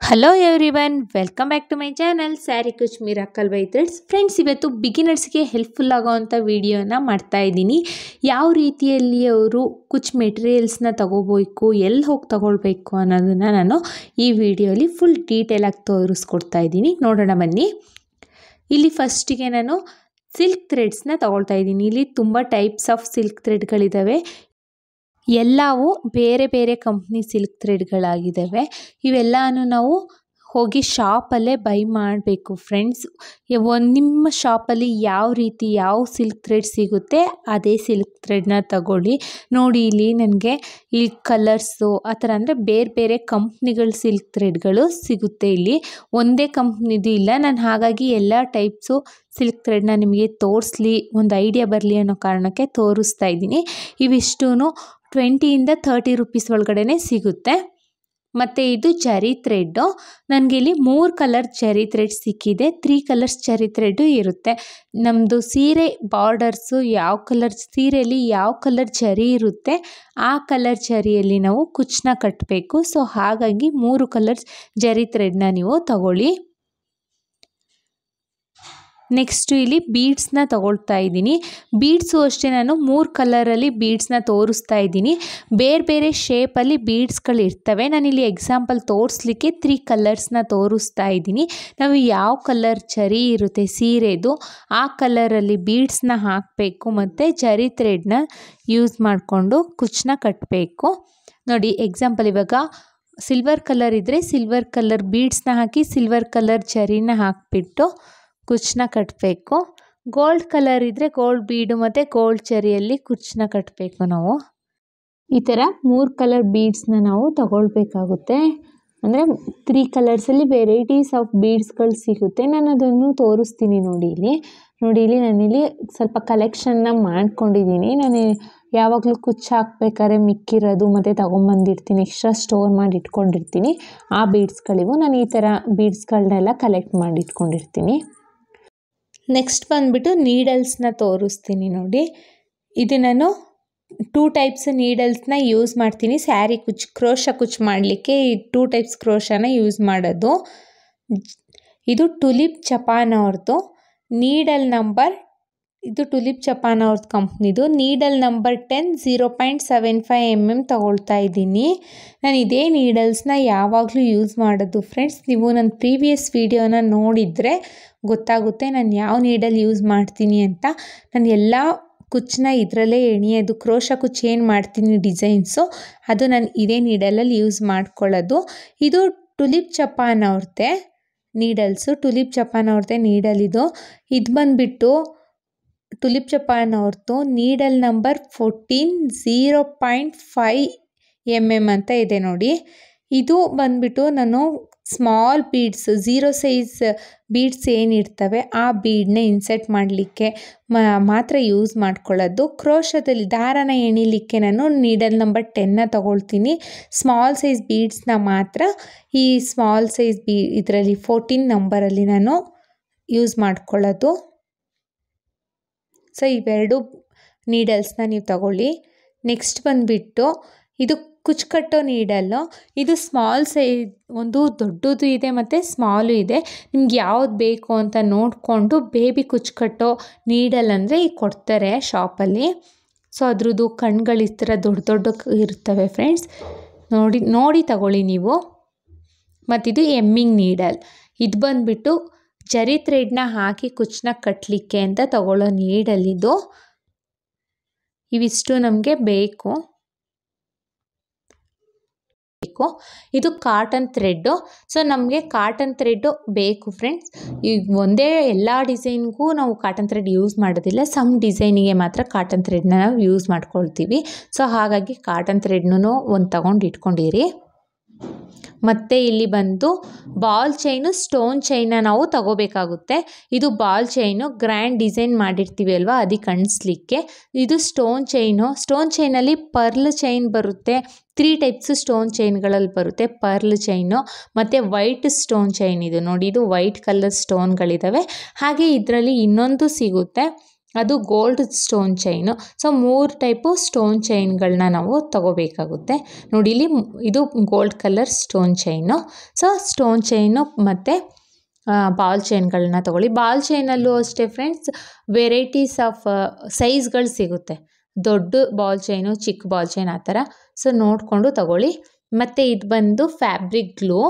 Hello everyone, welcome back to my channel saree Kuch miracle by threads. Friends, ಇವತ್ತು ಬಿಗಿನರ್ಸ್ಗೆ helpful ಆಗೋವಂಥ ವಿಡಿಯೋನ ಮಾಡ್ತಾ ಇದ್ದೀನಿ. ಯಾವ ರೀತಿಯಲ್ಲಿ ಅವರು ಕುಚ್ ಮೆಟೀರಿಯಲ್ಸ್ನ ತಗೋಬೇಕು, ಎಲ್ಲಿ ಹೋಗಿ ತಗೊಳ್ಬೇಕು ಅನ್ನೋದನ್ನು ನಾನು ಈ ವಿಡಿಯೋಲಿ ಫುಲ್ ಡೀಟೇಲಾಗಿ ತೋರಿಸ್ಕೊಡ್ತಾ ಇದ್ದೀನಿ. ನೋಡೋಣ ಬನ್ನಿ. ಇಲ್ಲಿ ಫಸ್ಟಿಗೆ ನಾನು ಸಿಲ್ಕ್ ಥ್ರೆಡ್ಸ್ನ ತಗೊಳ್ತಾ ಇದ್ದೀನಿ. ಇಲ್ಲಿ ತುಂಬ ಟೈಪ್ಸ್ ಆಫ್ ಸಿಲ್ಕ್ ಥ್ರೆಡ್ಗಳಿದ್ದಾವೆ. ಎಲ್ಲವೂ ಬೇರೆ ಬೇರೆ ಕಂಪ್ನಿ ಸಿಲ್ಕ್ ಥ್ರೆಡ್ಗಳಾಗಿದ್ದಾವೆ. ಇವೆಲ್ಲನೂ ನಾವು ಹೋಗಿ ಶಾಪಲ್ಲೇ ಬೈ ಮಾಡಬೇಕು ಫ್ರೆಂಡ್ಸ್. ನಿಮ್ಮ ಶಾಪಲ್ಲಿ ಯಾವ ರೀತಿ ಯಾವ ಸಿಲ್ಕ್ ಥ್ರೆಡ್ ಸಿಗುತ್ತೆ ಅದೇ ಸಿಲ್ಕ್ ಥ್ರೆಡ್ನ ತಗೊಳ್ಳಿ. ನೋಡಿ, ಇಲ್ಲಿ ನನಗೆ ಈ ಕಲರ್ಸು ಆ ಥರ ಅಂದರೆ ಬೇರೆ ಬೇರೆ ಕಂಪ್ನಿಗಳ ಸಿಲ್ಕ್ ಥ್ರೆಡ್ಗಳು ಸಿಗುತ್ತೆ. ಇಲ್ಲಿ ಒಂದೇ ಕಂಪ್ನಿದು ಇಲ್ಲ. ನಾನು ಹಾಗಾಗಿ ಎಲ್ಲ ಟೈಪ್ಸು ಸಿಲ್ಕ್ ಥ್ರೆಡ್ನ ನಿಮಗೆ ತೋರಿಸ್ಲಿ, ಒಂದು ಐಡಿಯಾ ಬರಲಿ ಅನ್ನೋ ಕಾರಣಕ್ಕೆ ತೋರಿಸ್ತಾ ಇದ್ದೀನಿ. ಇವಿಷ್ಟೂ 20ಇಂದ 30 ರೂಪೀಸ್ ಒಳಗಡೆ ಸಿಗುತ್ತೆ. ಮತ್ತು ಇದು ಜರಿ ಥ್ರೆಡ್ಡು. ನನಗೆ ಇಲ್ಲಿ 3 ಕಲರ್ ಜರಿ ಥ್ರೆಡ್ ಸಿಕ್ಕಿದೆ. 3 ಕಲರ್ಸ್ ಜರಿ ಥ್ರೆಡ್ಡು ಇರುತ್ತೆ. ನಮ್ಮದು ಸೀರೆ ಬಾರ್ಡರ್ಸು ಯಾವ ಕಲರ್ ಸೀರೆಯಲ್ಲಿ ಯಾವ ಕಲರ್ ಜರಿ ಇರುತ್ತೆ ಆ ಕಲರ್ ಜರಿಯಲ್ಲಿ ನಾವು ಕುಚ್ಚನ್ನ ಕಟ್ಟಬೇಕು. ಸೊ ಹಾಗಾಗಿ 3 ಕಲರ್ಸ್ ಜರಿ ಥ್ರೆಡ್ನ ನೀವು ತಗೊಳ್ಳಿ. ನೆಕ್ಸ್ಟು ಇಲ್ಲಿ ಬೀಡ್ಸ್ನ ತಗೊಳ್ತಾ ಇದ್ದೀನಿ. ಬೀಡ್ಸು ಅಷ್ಟೇ ನಾನು 3 ಕಲರಲ್ಲಿ ಬೀಡ್ಸ್ನ ತೋರಿಸ್ತಾ ಇದ್ದೀನಿ. ಬೇರೆ ಬೇರೆ ಶೇಪಲ್ಲಿ ಬೀಡ್ಸ್ಗಳಿರ್ತವೆ. ನಾನಿಲ್ಲಿ ಎಕ್ಸಾಂಪಲ್ ತೋರಿಸ್ಲಿಕ್ಕೆ 3 ಕಲರ್ಸ್ನ ತೋರಿಸ್ತಾ ಇದ್ದೀನಿ. ನಾವು ಯಾವ ಕಲರ್ ಜರಿ ಇರುತ್ತೆ ಸೀರೆದು ಆ ಕಲರಲ್ಲಿ ಬೀಡ್ಸ್ನ ಹಾಕಬೇಕು ಮತ್ತು ಜರಿ ಥ್ರೆಡ್ನ ಯೂಸ್ ಮಾಡಿಕೊಂಡು ಕುಚ್ಚನ್ನ ಕಟ್ಟಬೇಕು. ನೋಡಿ, ಎಕ್ಸಾಂಪಲ್ ಇವಾಗ ಸಿಲ್ವರ್ ಕಲರ್ ಇದ್ದರೆ ಸಿಲ್ವರ್ ಕಲರ್ ಬೀಡ್ಸ್ನ ಹಾಕಿ ಸಿಲ್ವರ್ ಕಲರ್ ಜರಿನ ಹಾಕಿಬಿಟ್ಟು ಕುಚ್ಚನ್ನ ಕಟ್ಟಬೇಕು. ಗೋಲ್ಡ್ ಕಲರ್ ಇದ್ದರೆ ಗೋಲ್ಡ್ ಬೀಡು ಮತ್ತು ಗೋಲ್ಡ್ ಜರಿಯಲ್ಲಿ ಕುಚ್ಚನ್ನ ಕಟ್ಟಬೇಕು. ನಾವು ಈ ಥರ 3 ಕಲರ್ ಬೀಡ್ಸ್ನ ನಾವು ತಗೊಳ್ಬೇಕಾಗುತ್ತೆ. ಅಂದರೆ 3 ಕಲರ್ಸಲ್ಲಿ ವೆರೈಟೀಸ್ ಆಫ್ ಬೀಡ್ಸ್ಗಳು ಸಿಗುತ್ತೆ. ನಾನು ಅದನ್ನು ತೋರಿಸ್ತೀನಿ. ನೋಡಿ, ಇಲ್ಲಿ ನಾನಿಲ್ಲಿ ಸ್ವಲ್ಪ ಕಲೆಕ್ಷನ್ನ ಮಾಡ್ಕೊಂಡಿದ್ದೀನಿ. ನಾನು ಯಾವಾಗಲೂ ಕುಚ್ಚು ಹಾಕ್ಬೇಕಾದ್ರೆ ಮಿಕ್ಕಿರೋದು ಮತ್ತು ತೊಗೊಂಬಂದಿರ್ತೀನಿ, ಎಕ್ಸ್ಟ್ರಾ ಸ್ಟೋರ್ ಮಾಡಿ ಇಟ್ಕೊಂಡಿರ್ತೀನಿ. ಆ ಬೀಡ್ಸ್ಗಳಿವು. ನಾನು ಈ ಥರ ಬೀಡ್ಸ್ಗಳನ್ನೆಲ್ಲ ಕಲೆಕ್ಟ್ ಮಾಡಿ ಇಟ್ಕೊಂಡಿರ್ತೀನಿ. ನೆಕ್ಸ್ಟ್ ಬಂದುಬಿಟ್ಟು ನೀಡಲ್ಸ್ನ ತೋರಿಸ್ತೀನಿ. ನೋಡಿ, ಇದು ನಾನು 2 ಟೈಪ್ಸ್ ನೀಡಲ್ಸ್ನ ಯೂಸ್ ಮಾಡ್ತೀನಿ. ಸ್ಯಾರಿ ಕ್ರೋಶ ಕುಚ್ಚು ಮಾಡಲಿಕ್ಕೆ ಈ 2 ಟೈಪ್ಸ್ ಕ್ರೋಶನ ಯೂಸ್ ಮಾಡೋದು. ಇದು ಟುಲಿಪ್ ಜಪಾನ್ ಅವ್ರದ್ದು ನೀಡಲ್ ನಂಬರ್. ಇದು ಟುಲಿಪ್ ಜಪಾನ್ ಅವ್ರದ್ದು ಕಂಪ್ನಿದು ನೀಡಲ್ ನಂಬರ್ 10 0.75 mm ತಗೊಳ್ತಾ ಇದ್ದೀನಿ. ನಾನು ಇದೇ ನೀಡಲ್ಸ್ನ ಯಾವಾಗಲೂ ಯೂಸ್ ಮಾಡೋದು ಫ್ರೆಂಡ್ಸ್. ನೀವು ನನ್ನ ಪ್ರೀವಿಯಸ್ ವಿಡಿಯೋನ ನೋಡಿದರೆ ಗೊತ್ತಾಗುತ್ತೆ ನಾನು ಯಾವ ನೀಡಲ್ ಯೂಸ್ ಮಾಡ್ತೀನಿ ಅಂತ. ನಾನು ಎಲ್ಲ ಕುಚ್ಚನ್ನ ಇದರಲ್ಲೇ ಎಣಿಯೋದು. ಕ್ರೋಶ ಕುಚ್ಚು ಏನು ಮಾಡ್ತೀನಿ ಡಿಸೈನ್ಸು ಅದು ನಾನು ಇದೇ ನೀಡಲಲ್ಲಿ ಯೂಸ್ ಮಾಡ್ಕೊಳ್ಳೋದು. ಇದು ಟುಲಿಪ್ ಜಪಾನ್ ಅವ್ರದ್ದೇ ನೀಡಲ್ಸು. ಟುಲಿಪ್ ಜಪಾನ್ ಅವ್ರದ್ದೇ ನೀಡಲ್ ಇದು. ಇದು ಬಂದುಬಿಟ್ಟು ಟುಲಿಪ್ ಜಪಾನ್ ಅವ್ರದ್ದು ನೀಡಲ್ ನಂಬರ್ 14 0.5 mm ಅಂತ ಇದೆ. ನೋಡಿ, ಇದು ಬಂದುಬಿಟ್ಟು ನಾನು ಸ್ಮಾಲ್ ಬೀಡ್ಸ್ 0 ಸೈಜ್ ಬೀಡ್ಸ್ ಏನಿರ್ತವೆ ಆ ಬೀಡನ್ನ ಇನ್ಸರ್ಟ್ ಮಾಡಲಿಕ್ಕೆ ಮಾತ್ರ ಯೂಸ್ ಮಾಡ್ಕೊಳ್ಳೋದು. ಕ್ರೋಶದಲ್ಲಿ ದಾರನ ಎಣಿಲಿಕ್ಕೆ ನಾನು ನೀಡಲ್ ನಂಬರ್ 10ನ ತಗೊಳ್ತೀನಿ. ಸ್ಮಾಲ್ ಸೈಜ್ ಬೀಡ್ಸ್ನ ಮಾತ್ರ ಈ ಸ್ಮಾಲ್ ಸೈಜ್ ಇದರಲ್ಲಿ 14 ನಂಬರಲ್ಲಿ ನಾನು ಯೂಸ್ ಮಾಡ್ಕೊಳ್ಳೋದು. ಸೊ ಇವೆರಡು ನೀಡಲ್ಸ್ನ ನೀವು ತಗೊಳ್ಳಿ. ನೆಕ್ಸ್ಟ್ ಬಂದುಬಿಟ್ಟು ಇದು ಕುಚ್ಚು ಕಟ್ಟೋ ನೀಡಲ್ಲು. ಇದು ಸ್ಮಾಲ್ ಸೈಜ್, ಒಂದು ದೊಡ್ಡದು ಇದೆ ಮತ್ತು ಸ್ಮಾಲು ಇದೆ. ನಿಮ್ಗೆ ಯಾವ್ದು ಬೇಕು ಅಂತ ನೋಡಿಕೊಂಡು ಬೇಬಿ ಕುಚ್ಚು ಕಟ್ಟೋ ನೀಡಲ್ ಅಂದರೆ ಈಗ ಕೊಡ್ತಾರೆ ಶಾಪಲ್ಲಿ. ಸೊ ಅದ್ರದ್ದು ಕಣ್ಗಳು ಈ ಥರ ದೊಡ್ಡ ಇರ್ತವೆ ಫ್ರೆಂಡ್ಸ್. ನೋಡಿ ತಗೊಳ್ಳಿ ನೀವು. ಮತ್ತಿದು ಎಮ್ಮಿಂಗ್ ನೀಡಲ್. ಇದು ಬಂದುಬಿಟ್ಟು ಜರಿ ಥ್ರೆಡ್ನ ಹಾಕಿ ಕುಚ್ಚನ್ನ ಕಟ್ಟಲಿಕ್ಕೆ ಅಂತ ತಗೊಳ್ಳೋ ನೀಡಲ್ ಇದು. ಇವಿಷ್ಟು ನಮಗೆ ಬೇಕು. ಇದು ಕಾಟನ್ ಥ್ರೆಡ್ಡು. ಸೊ ನಮಗೆ ಕಾಟನ್ ಥ್ರೆಡ್ಡು ಬೇಕು ಫ್ರೆಂಡ್ಸ್. ಈಗ ಒಂದೇ ಎಲ್ಲ ಡಿಸೈನ್ಗೂ ನಾವು ಕಾಟನ್ ಥ್ರೆಡ್ ಯೂಸ್ ಮಾಡೋದಿಲ್ಲ. ಸಮ್ ಡಿಸೈನಿಗೆ ಮಾತ್ರ ಕಾಟನ್ ಥ್ರೆಡ್ನ ನಾವು ಯೂಸ್ ಮಾಡ್ಕೊಳ್ತೀವಿ. ಸೊ ಹಾಗಾಗಿ ಕಾಟನ್ ಥ್ರೆಡ್ನೂ ಒಂದು ತಗೊಂಡು ಇಟ್ಕೊಂಡಿರಿ. ಮತ್ತು ಇಲ್ಲಿ ಬಂದು ಬಾಲ್ ಚೈನು ಸ್ಟೋನ್ ಚೈನ್ನ ನಾವು ತಗೋಬೇಕಾಗುತ್ತೆ. ಇದು ಬಾಲ್ ಚೈನು ಗ್ರ್ಯಾಂಡ್ ಡಿಸೈನ್ ಮಾಡಿರ್ತೀವಿ ಅಲ್ವಾ, ಅದಕ್ಕೆ ಅಣಿಸ್ಲಿಕ್ಕೆ. ಇದು ಸ್ಟೋನ್ ಚೈನು. ಸ್ಟೋನ್ ಚೈನಲ್ಲಿ ಪರ್ಲ್ ಚೈನ್ ಬರುತ್ತೆ. 3 ಟೈಪ್ಸ್ ಸ್ಟೋನ್ ಚೈನ್ಗಳಲ್ಲಿ ಬರುತ್ತೆ. ಪರ್ಲ್ ಚೈನು ಮತ್ತು ವೈಟ್ ಸ್ಟೋನ್ ಚೈನ್. ಇದು ನೋಡಿ, ಇದು ವೈಟ್ ಕಲರ್ ಸ್ಟೋನ್ಗಳಿದ್ದಾವೆ. ಹಾಗೆ ಇದರಲ್ಲಿ ಇನ್ನೊಂದು ಸಿಗುತ್ತೆ, ಅದು gold stone chain. So 3 type stone ಚೈನ್ಗಳನ್ನ ನಾವು ತಗೋಬೇಕಾಗುತ್ತೆ. ನೋಡಿ ಇಲ್ಲಿ ಇದು gold colour stone chain. So stone chain ಮತ್ತು ಬಾಲ್ ಚೈನ್ಗಳನ್ನ ತೊಗೊಳ್ಳಿ. ಬಾಲ್ ಚೈನಲ್ಲೂ ಅಷ್ಟೇ ಫ್ರೆಂಡ್ಸ್ ವೆರೈಟೀಸ್ ಆಫ್ ಸೈಜ್ಗಳು ಸಿಗುತ್ತೆ. ದೊಡ್ಡ ಬಾಲ್ ಚೈನು, ಚಿಕ್ಕ ಬಾಲ್ ಚೈನ್ ಆ ಥರ. ಸೊ ನೋಡಿಕೊಂಡು ತಗೊಳ್ಳಿ. ಮತ್ತು ಇದು ಬಂದು fabric glue.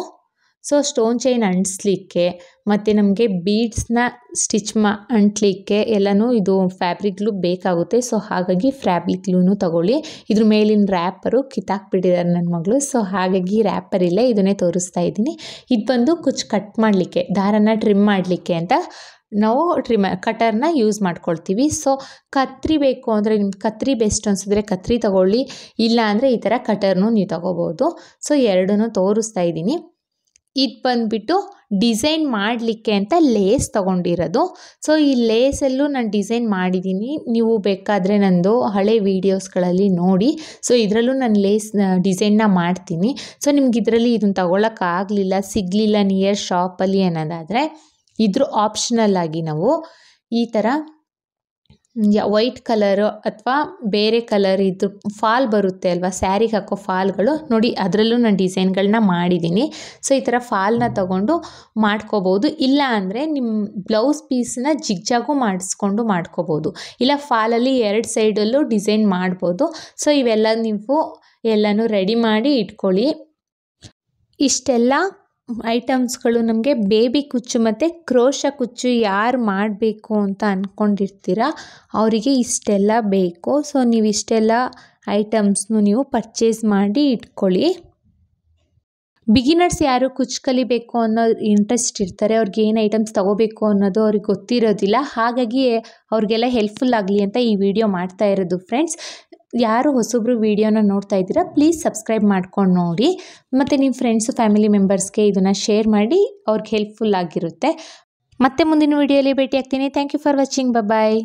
So stone chain ಅಂಟಿಸ್ಲಿಕ್ಕೆ ಮತ್ತು ನಮಗೆ ಬೀಡ್ಸ್ನ ಸ್ಟಿಚ್ ಅಂಟಲಿಕ್ಕೆ ಎಲ್ಲನೂ ಇದು ಫ್ಯಾಬ್ರಿಕ್ ಗ್ಲೂ ಬೇಕಾಗುತ್ತೆ. ಸೊ ಹಾಗಾಗಿ ಫ್ಯಾಬ್ರಿಕ್ ಗ್ಲೂನು ತಗೊಳ್ಳಿ. ಇದ್ರ ಮೇಲಿನ ರ್ಯಾಪರು ಕಿತ್ತಾಕ್ಬಿಟ್ಟಿದ್ದಾರೆ ನನ್ನ ಮಗಳು. ಸೊ ಹಾಗಾಗಿ ರ್ಯಾಪರ್ ಇಲ್ಲ, ಇದನ್ನೇ ತೋರಿಸ್ತಾ ಇದ್ದೀನಿ. ಇದು ಬಂದು ಕುಚ್ಚು ಕಟ್ ಮಾಡಲಿಕ್ಕೆ, ದಾರನ ಟ್ರಿಮ್ ಮಾಡಲಿಕ್ಕೆ ಅಂತ ನಾವು ಕಟರ್ನ ಯೂಸ್ ಮಾಡ್ಕೊಳ್ತೀವಿ. ಸೊ ಕತ್ರಿ ಬೇಕು ಅಂದರೆ ನಿಮ್ಗೆ ಕತ್ರಿ ಬೆಸ್ಟ್ ಅನಿಸಿದ್ರೆ ಕತ್ರಿ ತಗೊಳ್ಳಿ, ಇಲ್ಲ ಅಂದರೆ ಈ ಥರ ಕಟರ್ನು ನೀವು ತಗೋಬೋದು. ಸೊ ಎರಡನ್ನೂ ತೋರಿಸ್ತಾ ಇದ್ದೀನಿ. ಇದು ಬಂದುಬಿಟ್ಟು ಡಿಸೈನ್ ಮಾಡಲಿಕ್ಕೆ ಅಂತ ಲೇಸ್ ತೊಗೊಂಡಿರೋದು. ಸೊ ಈ ಲೇಸಲ್ಲೂ ನಾನು ಡಿಸೈನ್ ಮಾಡಿದ್ದೀನಿ, ನೀವು ಬೇಕಾದರೆ ನಂದು ಹಳೆ ವೀಡಿಯೋಸ್ಗಳಲ್ಲಿ ನೋಡಿ. ಸೊ ಇದರಲ್ಲೂ ನಾನು ಲೇಸ್ ಡಿಸೈನ್ನ ಮಾಡ್ತೀನಿ. ಸೊ ನಿಮ್ಗೆ ಇದರಲ್ಲಿ ಇದನ್ನು ತಗೊಳಕ್ಕಾಗಲಿಲ್ಲ, ಸಿಗಲಿಲ್ಲ ನಿಯರ್ ಶಾಪಲ್ಲಿ ಅನ್ನೋದಾದರೆ ಇದ್ರ ಆಪ್ಷನಲ್ ಆಗಿ ನಾವು ಈ ಥರ ವೈಟ್ ಕಲರು ಅಥವಾ ಬೇರೆ ಕಲರ್ ಇದು ಫಾಲ್ ಬರುತ್ತೆ ಅಲ್ವಾ, ಸ್ಯಾರಿಗೆ ಹಾಕೋ ಫಾಲ್ಗಳು ನೋಡಿ, ಅದರಲ್ಲೂ ನಾನು ಡಿಸೈನ್ಗಳನ್ನ ಮಾಡಿದ್ದೀನಿ. ಸೊ ಈ ಥರ ಫಾಲ್ನ ತಗೊಂಡು ಮಾಡ್ಕೋಬೋದು. ಇಲ್ಲ ಅಂದರೆ ನಿಮ್ಮ ಬ್ಲೌಸ್ ಪೀಸನ್ನ ಜಿಗ್ಜಾಗು ಮಾಡಿಸ್ಕೊಂಡು ಮಾಡ್ಕೋಬೋದು. ಇಲ್ಲ ಫಾಲಲ್ಲಿ 2 ಸೈಡಲ್ಲೂ ಡಿಸೈನ್ ಮಾಡ್ಬೋದು. ಸೊ ಇವೆಲ್ಲ ನೀವು ಎಲ್ಲನೂ ರೆಡಿ ಮಾಡಿ ಇಟ್ಕೊಳ್ಳಿ. ಇಷ್ಟೆಲ್ಲ ಐಟಮ್ಸ್ಗಳು ನಮಗೆ ಬೇಬಿ ಕುಚ್ಚು ಮತ್ತು ಕ್ರೋಶ ಕುಚ್ಚು ಯಾರು ಮಾಡಬೇಕು ಅಂತ ಅಂದ್ಕೊಂಡಿರ್ತೀರ ಅವರಿಗೆ ಇಷ್ಟೆಲ್ಲ ಬೇಕು. ಸೊ ನೀವು ಇಷ್ಟೆಲ್ಲ ಐಟಮ್ಸ್ನು ನೀವು ಪರ್ಚೇಸ್ ಮಾಡಿ ಇಟ್ಕೊಳ್ಳಿ. ಬಿಗಿನರ್ಸ್ ಯಾರು ಕುಚ್ಚು ಕಲಿಬೇಕು ಅನ್ನೋ ಇಂಟ್ರೆಸ್ಟ್ ಇರ್ತಾರೆ, ಅವ್ರಿಗೆ ಏನು ಐಟಮ್ಸ್ ತೊಗೋಬೇಕು ಅನ್ನೋದು ಅವ್ರಿಗೆ ಗೊತ್ತಿರೋದಿಲ್ಲ. ಹಾಗಾಗಿ ಅವ್ರಿಗೆಲ್ಲ ಹೆಲ್ಪ್ಫುಲ್ ಆಗಲಿ ಅಂತ ಈ ವಿಡಿಯೋ ಮಾಡ್ತಾ ಇರೋದು ಫ್ರೆಂಡ್ಸ್. ಯಾರು ಹೊಸಬ್ರು ವಿಡಿಯೋನ ನೋಡ್ತಾ ಇದ್ದೀರಾ ಪ್ಲೀಸ್ ಸಬ್ಸ್ಕ್ರೈಬ್ ಮಾಡ್ಕೊಂಡು ನೋಡಿ. ಮತ್ತು ನಿಮ್ಮ ಫ್ರೆಂಡ್ಸು ಫ್ಯಾಮಿಲಿ ಮೆಂಬರ್ಸ್ಗೆ ಇದನ್ನು ಶೇರ್ ಮಾಡಿ, ಅವ್ರಿಗೆ ಹೆಲ್ಪ್ಫುಲ್ ಆಗಿರುತ್ತೆ. ಮತ್ತೆ ಮುಂದಿನ ವಿಡಿಯೋಲಿ ಭೇಟಿ ಆಗ್ತೀನಿ. Thank you for watching. Bye.